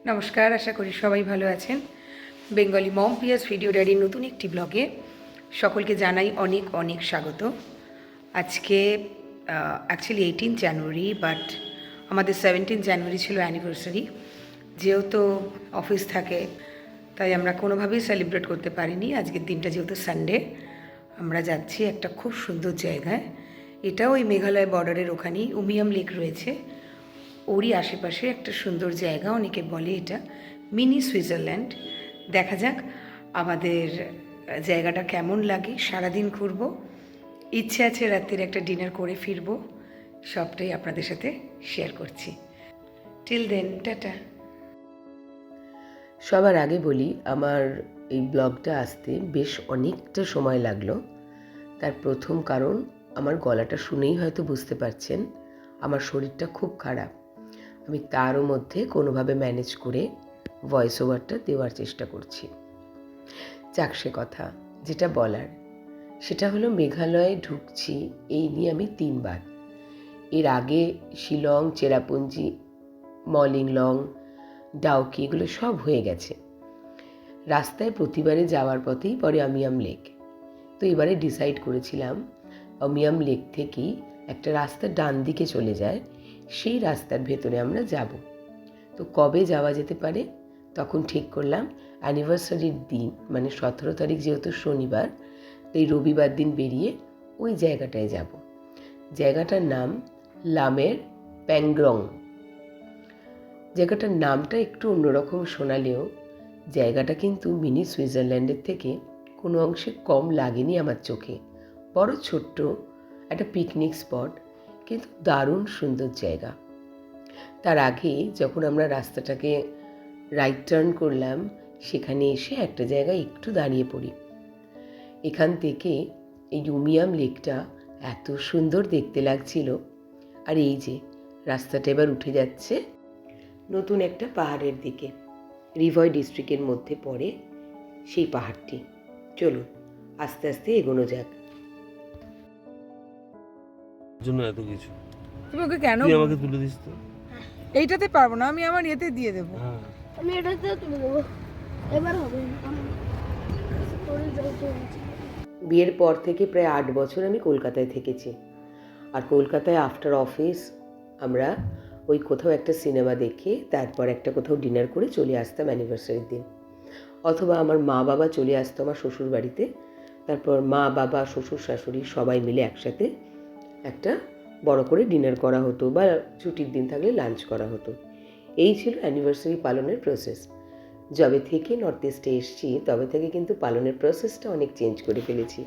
নমস্কার, আশা করি সবাই ভালো আছেন। বেঙ্গলি মম পিয়াস ভিডিও ডায়েরির নতুন একটি ব্লগে সকলকে জানাই অনেক অনেক স্বাগত। আজকে অ্যাকচুয়ালি 18 জানুয়ারি, বাট আমাদের 17 জানুয়ারি ছিল অ্যানিভার্সারি। যেহেতু অফিস থাকে তাই আমরা কোনোভাবেই সেলিব্রেট করতে পারিনি। আজকের দিনটা যেহেতু সানডে, আমরা যাচ্ছি একটা খুব সুন্দর জায়গায়। এটাও ওই মেঘালয় বর্ডারের ওখানেই উমিয়াম লেক রয়েছে, ওরই আশেপাশে একটা সুন্দর জায়গা। অনেকে বলে এটা মিনি সুইজারল্যান্ড। দেখা যাক আমাদের জায়গাটা কেমন লাগে। সারাদিন ঘুরবো, ইচ্ছে আছে রাত্রির একটা ডিনার করে ফিরবো। সবটাই আপনাদের সাথে শেয়ার করছি। Till then, tata. সবার আগে বলি, আমার এই ব্লগটা আসতে বেশ অনেকটা সময় লাগলো। তার প্রথম কারণ, আমার গলাটা শুনেই হয়তো বুঝতে পারছেন আমার শরীরটা খুব খারাপ। আমি তারও মধ্যে কোনোভাবে ম্যানেজ করে ভয়েস ওভারটা দেওয়ার চেষ্টা করছি। যাক, সে কথা যেটা বলার সেটা হলো, মেঘালয়ে ঢুকছি এই নিয়ে আমি 3 বার। এর আগে শিলং, চেরাপুঞ্জি, মলিংলং, ডাউকি এগুলো সব হয়ে গেছে। রাস্তায় প্রতিবারে যাওয়ার পথেই পরে অমিয়াম লেক। তো এবারে ডিসাইড করেছিলাম অমিয়াম লেক থেকেই একটা রাস্তা ডান দিকে চলে যায়, সেই রাস্তার ভেতরে আমরা যাব। তো কবে যাওয়া যেতে পারে তখন ঠিক করলাম অ্যানিভার্সারির দিন, মানে 17 তারিখ যেহেতু শনিবার, তাই রবিবার দিন বেরিয়ে ওই জায়গাটায় যাব। জায়গাটার নাম লামের প্যাংগ্রং। জায়গাটার নামটা একটু অন্যরকম শোনালেও জায়গাটা কিন্তু মিনি সুইজারল্যান্ডের থেকে কোনো অংশে কম লাগেনি আমার চোখে। বড় ছোট্ট একটা পিকনিক স্পট, কিন্তু দারুণ সুন্দর জায়গা। তার আগে যখন আমরা রাস্তাটাকে রাইট টার্ন করলাম, সেখানে এসে একটা জায়গায় একটু দাঁড়িয়ে পড়ি। এখান থেকে এই উমিয়াম লেকটা এত সুন্দর দেখতে লাগছিল। আর এই যে রাস্তাটা এবার উঠে যাচ্ছে নতুন একটা পাহাড়ের দিকে। রিভয় ডিস্ট্রিক্টের মধ্যে পড়ে সেই পাহাড়টি। চলুন আস্তে আস্তে এগোনো যাক। জন্য এত কিছু তুমি ওকে কেন তুই আমাকে তুলে দিস তো। এইটাতে পারবো না, আমি আমার ইয়েতে দিয়ে দেবো। হ্যাঁ, আমি এটাতে তুলে দেবো, এবার হবে বিয়ের পর থেকে প্রায় 8 বছর আমি কলকাতায় থেকেছি। আর কলকাতায় আফটার অফিস আমরা ওই কোথাও একটা সিনেমা দেখে তারপর একটা কোথাও ডিনার করে চলে আসতাম অ্যানিভার্সারির দিন। অথবা আমার মা বাবা চলে আসতো আমার শ্বশুর বাড়িতে, তারপর মা বাবা শ্বশুর শাশুড়ি সবাই মিলে একসাথে একটা বড় করে ডিনার করা হতো, বা ছুটির দিন থাকলে লাঞ্চ করা হতো। এই ছিল অ্যানিভার্সারি পালনের প্রসেস। যবে থেকে নর্থ ইস্টে এসেছি তবে থেকে কিন্তু পালনের প্রসেসটা অনেক চেঞ্জ করে ফেলেছি।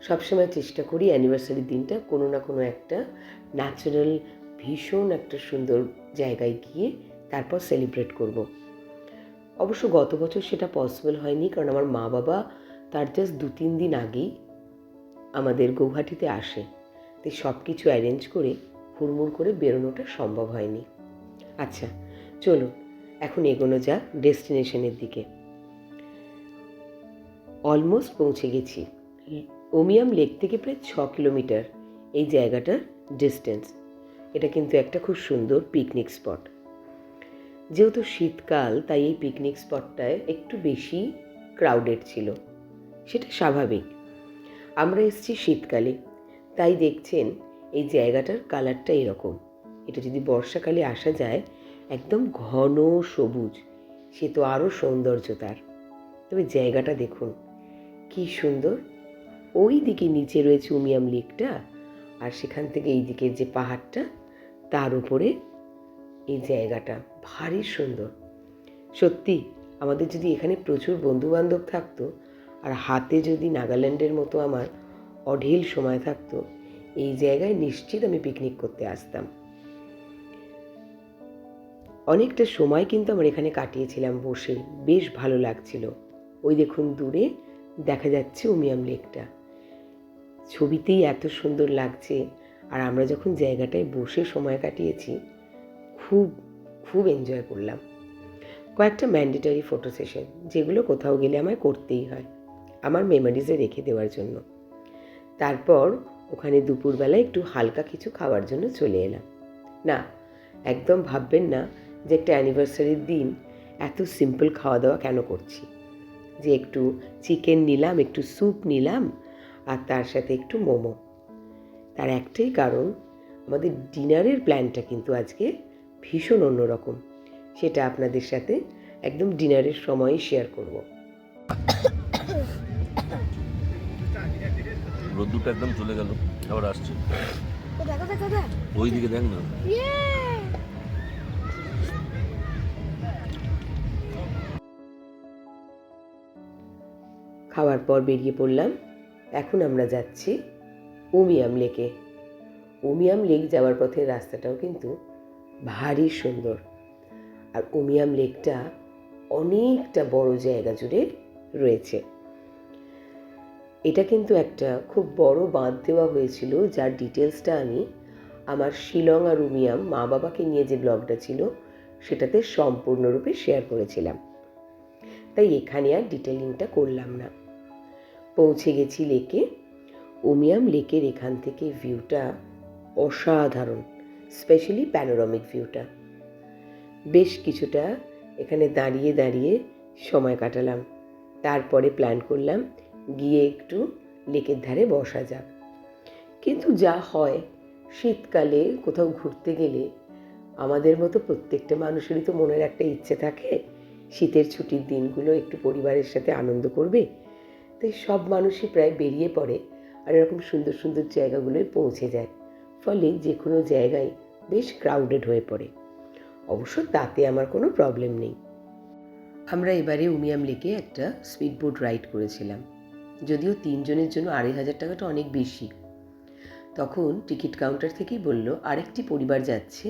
সবসময় চেষ্টা করি অ্যানিভার্সারির দিনটা কোনো না কোনো একটা ন্যাচারাল, ভীষণ একটা সুন্দর জায়গায় গিয়ে তারপর সেলিব্রেট করব। অবশ্য গত বছর সেটা পসিবল হয়নি, কারণ আমার মা বাবা তার জাস্ট 2-3 দিন আগেই আমাদের গৌহাটিতে আসে। তাই সব কিছু অ্যারেঞ্জ করে হুড়মুড় করে বেরোনোটা সম্ভব হয়নি। আচ্ছা চলুন এখন এগোনো যাক ডেস্টিনেশনের দিকে। অলমোস্ট পৌঁছে গেছি। উমিয়াম লেক থেকে প্রায় 6 কিলোমিটার এই জায়গাটার ডিস্টেন্স। এটা কিন্তু একটা খুব সুন্দর পিকনিক স্পট। যেহেতু শীতকাল তাই এই পিকনিক স্পটটায় একটু বেশি ক্রাউডেড ছিল, সেটা স্বাভাবিক। আমরা এসেছি শীতকালে, তাই দেখছেন এই জায়গাটার কালারটা এরকম। এটা যদি বর্ষাকালে আসা যায় একদম ঘন সবুজ, সে তো আরও সৌন্দর্য তার। তবে জায়গাটা দেখুন কি সুন্দর। ওই দিকে নিচে রয়েছে উমিয়াম লেকটা, আর সেখান থেকে এই দিকের যে পাহাড়টা তার উপরে এই জায়গাটা ভারী সুন্দর। সত্যি আমাদের যদি এখানে প্রচুর বন্ধুবান্ধব থাকতো, আর হাতে যদি নাগাল্যান্ডের মতো আমার অঢেল সময় থাকতো, এই জায়গায় নিশ্চিত আমি পিকনিক করতে আসতাম। অনেকটা সময় কিন্তু আমার এখানে কাটিয়েছিলাম বসে, বেশ ভালো লাগছিল। ওই দেখুন দূরে দেখা যাচ্ছে উমিয়াম লেকটা, ছবিতেই এত সুন্দর লাগছে। আর আমরা যখন জায়গাটায় বসে সময় কাটিয়েছি, খুব খুব এনজয় করলাম। কয়েকটা ম্যান্ডেটারি ফটো সেশন, যেগুলো কোথাও গেলে আমায় করতেই হয় আমার মেমোরিজে রেখে দেওয়ার জন্য। তারপর ওখানে দুপুরবেলা একটু হালকা কিছু খাওয়ার জন্য চলে এলাম। না, একদম ভাববেন না যে একটা অ্যানিভার্সারির দিন এত সিম্পল খাওয়া দাওয়া কেন করছি, যে একটু চিকেন নিলাম, একটু স্যুপ নিলাম, আর তার সাথে একটু মোমো। তার একটাই কারণ, আমাদের ডিনারের প্ল্যানটা কিন্তু আজকে ভীষণ অন্যরকম। সেটা আপনাদের সাথে একদম ডিনারের সময়ই শেয়ার করব। রোদ্দুরটা একদম চলে গেল, আবার আসছে। কোথায় কোথায় কোথায় ওই দিকে দেখ না। ইয়ে খাওয়ার পর বেরিয়ে পড়লাম। এখন আমরা যাচ্ছি উমিয়াম লেকে। উমিয়াম লেক যাওয়ার পথে রাস্তাটাও কিন্তু ভারী সুন্দর। আর উমিয়াম লেকটা অনেকটা বড় জায়গা জুড়ে রয়েছে। এটা কিন্তু একটা খুব বড় বাঁধ দেওয়া হয়েছিল, যার ডিটেলসটা আমি আমার শিলং আর উমিয়াম মা বাবাকে নিয়ে যে ব্লগটা ছিল সেটাতে সম্পূর্ণরূপে শেয়ার করেছিলাম, তাই এখানে আর ডিটেলিংটা করলাম না। পৌঁছে গেছি লেকে। উমিয়াম লেকের এখান থেকে ভিউটা অসাধারণ, স্পেশালি প্যানোরামিক ভিউটা। বেশ কিছুটা এখানে দাঁড়িয়ে দাঁড়িয়ে সময় কাটালাম। তারপরে প্ল্যান করলাম গিয়ে একটু লেকের ধারে বসা যাক। কিন্তু যা হয়, শীতকালে কোথাও ঘুরতে গেলে আমাদের মতো প্রত্যেকটা মানুষেরই তো মনের একটা ইচ্ছে থাকে, শীতের ছুটির দিনগুলো একটু পরিবারের সাথে আনন্দ করবে। তাই সব মানুষই প্রায় বেরিয়ে পড়ে আর এরকম সুন্দর সুন্দর জায়গাগুলোয় পৌঁছে যায়। ফলে যে কোনো জায়গায় বেশ ক্রাউডেড হয়ে পড়ে। অবশ্য তাতে আমার কোনো প্রবলেম নেই। আমরা এবারে উমিয়াম লেকে একটা স্পিড বোট রাইড করেছিলাম। যদিও 3 জনের জন্য 2500 টাকাটা অনেক বেশি। তখন টিকিট কাউন্টার থেকেই বলল আরেকটি পরিবার যাচ্ছে,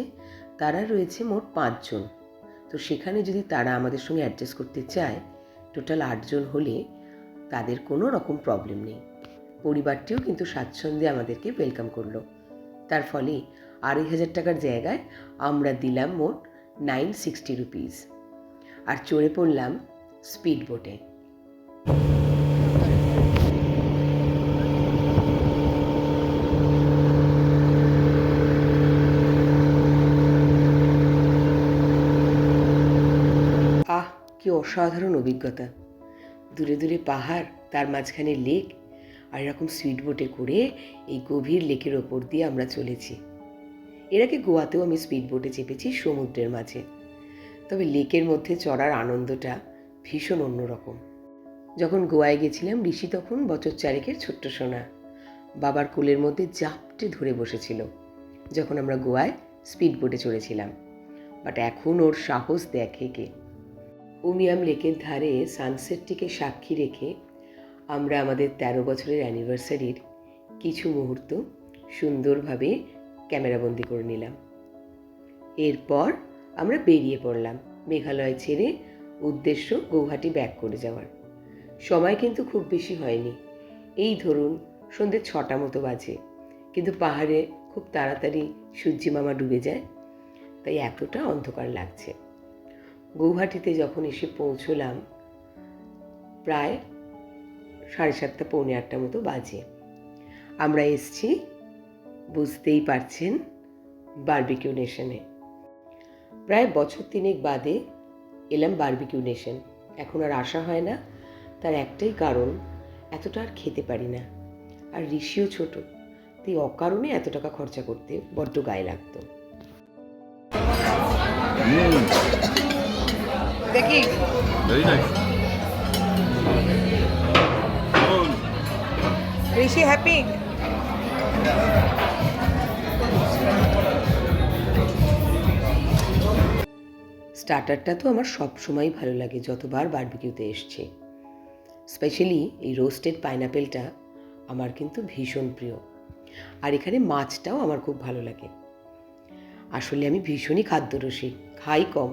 তারা রয়েছে মোট 5 জন। তো সেখানে যদি তারা আমাদের সঙ্গে অ্যাডজাস্ট করতে চায়, টোটাল 8 জন হলে তাদের কোনো রকম প্রবলেম নেই। পরিবারটিও কিন্তু স্বাচ্ছন্দ্যে আমাদেরকে ওয়েলকাম করলো। তার ফলে 2500 টাকার জায়গায় আমরা দিলাম মোট 960 রুপিস, আর চড়ে পড়লাম স্পিড বোটে। আহ, কি অসাধারণ অভিজ্ঞতা! দূরে দূরে পাহাড়, তার মাঝখানে লেক, আর এরকম স্পিড বোটে করে এই গভীর লেকের ওপর দিয়ে আমরা চলেছি। এর আগে গোয়াতেও আমি স্পিড বোটে চেপেছি সমুদ্রের মাঝে, তবে লেকের মধ্যে চড়ার আনন্দটা ভীষণ অন্যরকম। যখন গোয়ায় গেছিলাম, ঋষি তখন বছর 4 ছোট্ট সোনা, বাবার কোলের মধ্যে জাপটে ধরে বসেছিল যখন আমরা গোয়ায় স্পিড বোটে চড়েছিলাম। বাট এখন ওর সাহস দেখে কে। উমিয়াম লেকের ধারে সানসেটটিকে সাক্ষী রেখে আমরা আমাদের 13 বছরের অ্যানিভার্সারির কিছু মুহূর্ত সুন্দরভাবে ক্যামেরাবন্দি করে নিলাম। এরপর আমরা বেরিয়ে পড়লাম মেঘালয় ছেড়ে, উদ্দেশ্য গৌহাটি ব্যাক করে যাওয়ার। সময় কিন্তু খুব বেশি হয়নি, এই ধরুন সন্ধ্যে 6টা মতো বাজে, কিন্তু পাহাড়ে খুব তাড়াতাড়ি সূর্যি মামা ডুবে যায়, তাই এতটা অন্ধকার লাগছে। গৌহাটিতে যখন এসে পৌঁছলাম প্রায় 7:30 পৌনে 8টা মতো বাজে। আমরা এসছি, বুঝতেই পারছেন, বারবিকিউ নেশনে। প্রায় বছর 3 বাদে এলাম বারবিকিউ নেশন। এখন আর আসা হয় না, তার একটাই কারণ, এতটা আর খেতে পারি না, আর ঋষিও ছোট, তাই অকারণে এত টাকা খরচা করতে বড্ড গায়ে লাগতো। দেখি ভেরি নাইস। ঋষি হ্যাপি। স্টার্টারটা তো আমার সবসময় ভালো লাগে, যতবার বারবিকিউতে এসছে। স্পেশালি এই রোস্টেড পাইনাপেলটা আমার কিন্তু ভীষণ প্রিয়, আর এখানে মাছটাও আমার খুব ভালো লাগে। আসলে আমি ভীষণই খাদ্যরসিক, খাই কম,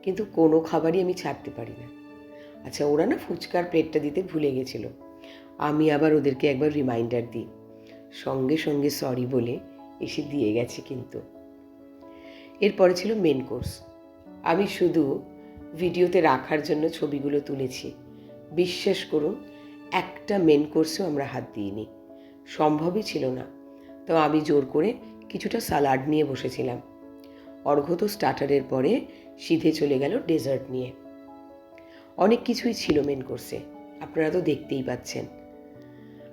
কিন্তু কোনো খাবারই আমি ছাড়তে পারি না। আচ্ছা, ওরা না ফুচকার প্লেটটা দিতে ভুলে গেছিলো, আমি আবার ওদেরকে একবার রিমাইন্ডার দিই, সঙ্গে সঙ্গে সরি বলে এসে দিয়ে গেছে। কিন্তু এরপরে ছিল মেন কোর্স। আমি শুধু ভিডিওতে রাখার জন্য ছবিগুলো তুলেছি, বিশ্বাস করুন একটা মেন কোর্সেও আমরা হাত দিইনি, সম্ভবই ছিল না। তো আমি জোর করে কিছুটা সালাড নিয়ে বসেছিলাম। অর্ঘ্য তো স্টার্টারের পরে সিধে চলে গেল ডেজার্ট নিয়ে। অনেক কিছুই ছিল মেন কোর্সে, আপনারা তো দেখতেই পাচ্ছেন।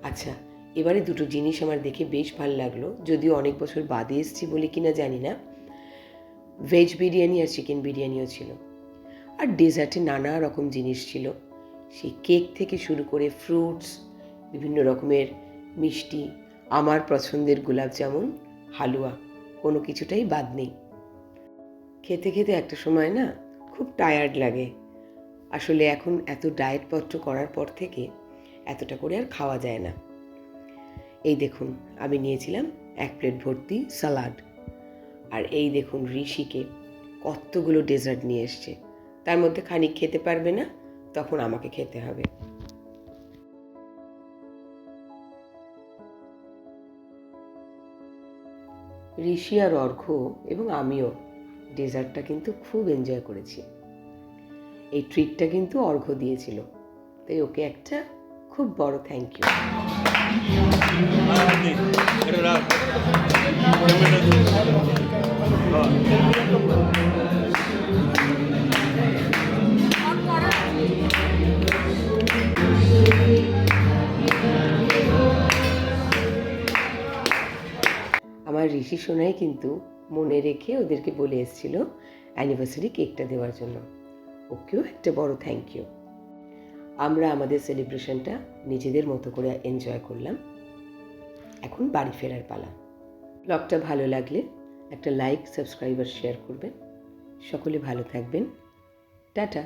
আচ্ছা, এবারে দুটো জিনিস আমার দেখে বেশ ভালো লাগলো, যদিও অনেক বছর বাদে এসেছি বলে কিনা জানি না। ভেজ বিরিয়ানি আর চিকেন বিরিয়ানিও ছিল, আর ডেজার্টে নানা রকম জিনিস ছিল। সেই কেক থেকে শুরু করে ফ্রুটস, বিভিন্ন রকমের মিষ্টি, আমার পছন্দের গোলাপ জামুন, হালুয়া, কোনো কিছুটাই বাদ নেই। খেতে খেতে একটা সময় না খুব টায়ার্ড লাগে। আসলে এখন এত ডায়েটপত্র করার পর থেকে এতটা করে আর খাওয়া যায় না। এই দেখুন, আমি নিয়েছিলাম 1 প্লেট ভর্তি সালাড, আর এই দেখুন ঋষিকে কতগুলো ডেজার্ট নিয়ে এসছে। তার মধ্যে খানিক খেতে পারবে না, তখন আমাকে খেতে হবে। ঋষি আর অর্ঘ্য এবং আমিও ডেজার্টটা কিন্তু খুব এনজয় করেছি। এই ট্রিটটা কিন্তু অর্ঘ্য দিয়েছিল, তাই ওকে একটা খুব বড় থ্যাংক ইউ। আমার ঋষি সোনাই কিন্তু মনে রেখে ওদেরকে বলে এসেছিল অ্যানিভার্সারি কেকটা দেওয়ার জন্য। ওকেও একটা বড় থ্যাংক ইউ। আমরা আমাদের সেলিব্রেশনটা নিজেদের মতো করে এনজয় করলাম। এখন বাড়ি ফেরার পালা। ব্লগটা ভালো লাগলে একটা লাইক, সাবস্ক্রাইব আর শেয়ার করবেন। সকলে ভালো থাকবেন। টাটা।